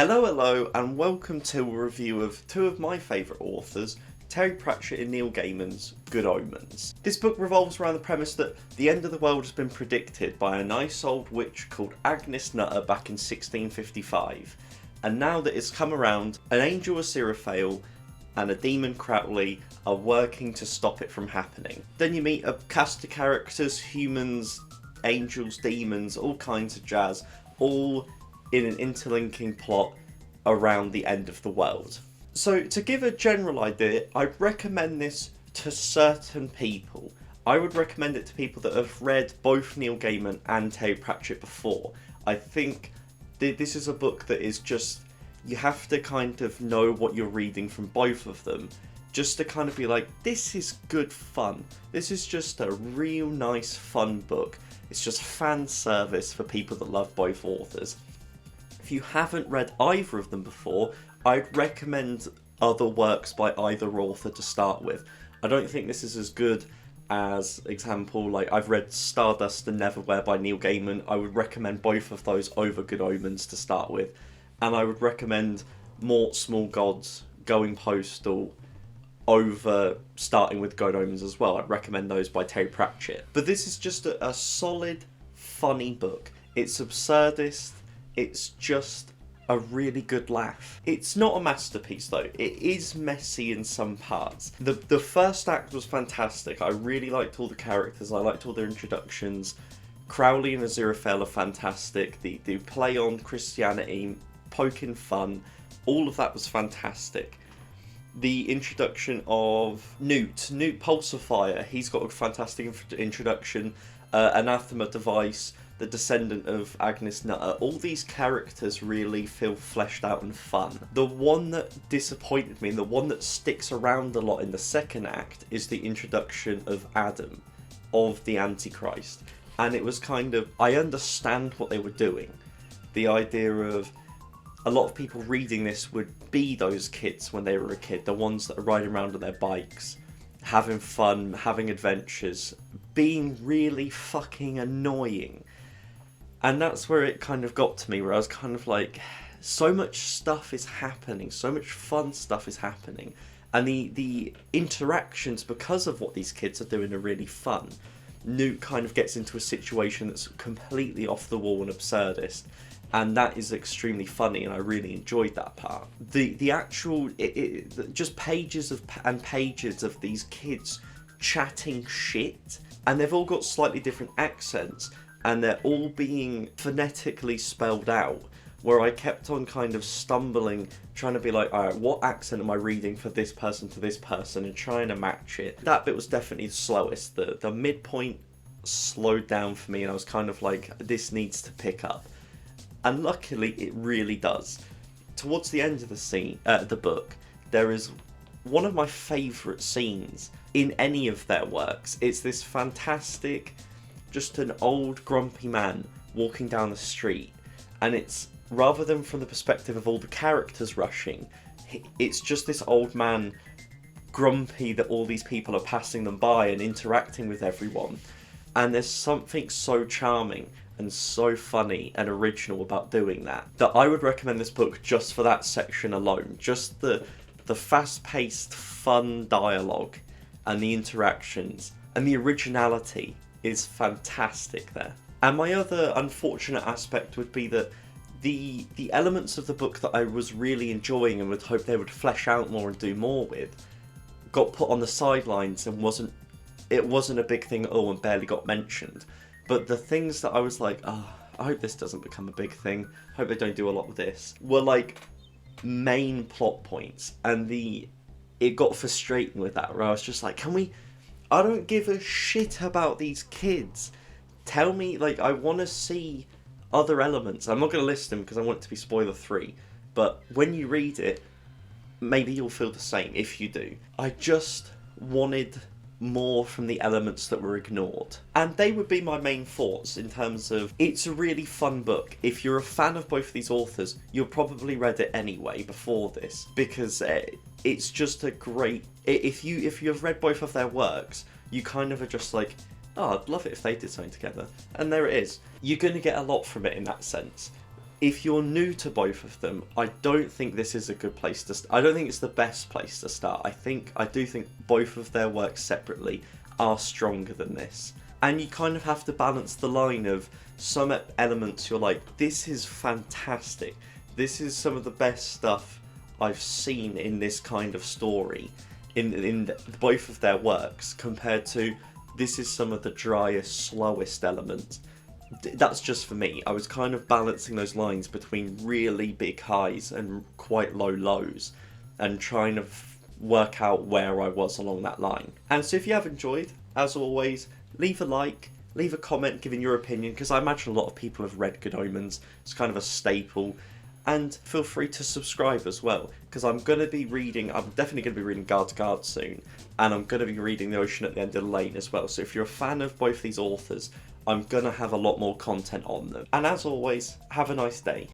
Hello, and welcome to a review of two of my favourite authors, Terry Pratchett and Neil Gaiman's Good Omens. This book revolves around the premise that the end of the world has been predicted by a nice old witch called Agnes Nutter back in 1655, and now that it's come around, an angel Aziraphale and a demon Crowley are working to stop it from happening. Then you meet a cast of characters, humans, angels, demons, all kinds of jazz, all in an interlinking plot around the end of the world. So to give a general idea, I'd recommend this to certain people. I would recommend it to people that have read both Neil Gaiman and Terry Pratchett before. I think this is a book that is just, you have to kind of know what you're reading from both of them, just to kind of be like, this is good fun. This is just a real nice fun book. It's just fan service for people that love both authors. If you haven't read either of them before, I'd recommend other works by either author to start with. I don't think this is as good as, example, like I've read Stardust and Neverwhere by Neil Gaiman. I would recommend both of those over Good Omens to start with. And I would recommend Mort Small Gods, Going Postal, over starting with Good Omens as well. I'd recommend those by Terry Pratchett. But this is just a solid, funny book. It's absurdist. It's just a really good laugh. It's not a masterpiece though. It is messy in some parts. The first act was fantastic. I really liked all the characters. I liked all their introductions. Crowley and Aziraphale are fantastic. The play on Christianity, poking fun, all of that was fantastic. The introduction of Newt Pulsifier, he's got a fantastic introduction. Anathema Device, the descendant of Agnes Nutter, all these characters really feel fleshed out and fun. The one that disappointed me, and the one that sticks around a lot in the second act, is the introduction of Adam, of the Antichrist. And it was kind of, I understand what they were doing. The idea of a lot of people reading this would be those kids when they were a kid, the ones that are riding around on their bikes, having fun, having adventures, being really fucking annoying. And that's where it kind of got to me, where I was kind of like, so much stuff is happening, so much fun stuff is happening, and the interactions because of what these kids are doing are really fun. Newt kind of gets into a situation that's completely off the wall and absurdist, and that is extremely funny, and I really enjoyed that part. The actual, just pages and pages of these kids chatting shit, and they've all got slightly different accents, and they're all being phonetically spelled out, where I kept on kind of stumbling, trying to be like, alright, what accent am I reading for this person to this person, and trying to match it. That bit was definitely the slowest. The midpoint slowed down for me, and I was kind of like, this needs to pick up. And luckily, it really does. Towards the end of the book, there is one of my favourite scenes in any of their works. It's this fantastic, just an old grumpy man walking down the street, and it's, rather than from the perspective of all the characters rushing, it's just this old man grumpy that all these people are passing them by and interacting with everyone. And there's something so charming and so funny and original about doing that I would recommend this book just for that section alone. Just the fast-paced, fun dialogue and the interactions and the originality is fantastic there. And my other unfortunate aspect would be that the elements of the book that I was really enjoying and would hope they would flesh out more and do more with got put on the sidelines and wasn't a big thing at all and barely got mentioned. But the things that I was like, oh, I hope this doesn't become a big thing, I hope they don't do a lot with this, were like main plot points. And it got frustrating with that, where I was just like, I don't give a shit about these kids. Tell me, like, I want to see other elements. I'm not going to list them because I want it to be spoiler free, but when you read it, maybe you'll feel the same if you do. I just wanted more from the elements that were ignored. And they would be my main thoughts in terms of, it's a really fun book. If you're a fan of both of these authors, you'll probably read it anyway before this, because it's just a great, if you've read both of their works, you kind of are just like, oh, I'd love it if they did something together. And there it is. You're going to get a lot from it in that sense. If you're new to both of them, I don't think this is a good place to I don't think it's the best place to start. I do think both of their works separately are stronger than this. And you kind of have to balance the line of some elements you're like, this is fantastic. This is some of the best stuff I've seen in this kind of story in both of their works, compared to this is some of the driest, slowest elements. That's just for me. I was kind of balancing those lines between really big highs and quite low lows, and trying to work out where I was along that line. And so if you have enjoyed, as always, leave a like, leave a comment giving your opinion, because I imagine a lot of people have read Good Omens. It's kind of a staple. And feel free to subscribe as well, because I'm definitely going to be reading Guard to Guard soon, and I'm going to be reading The Ocean at the End of the Lane as well. So if you're a fan of both these authors, I'm going to have a lot more content on them. And as always, have a nice day.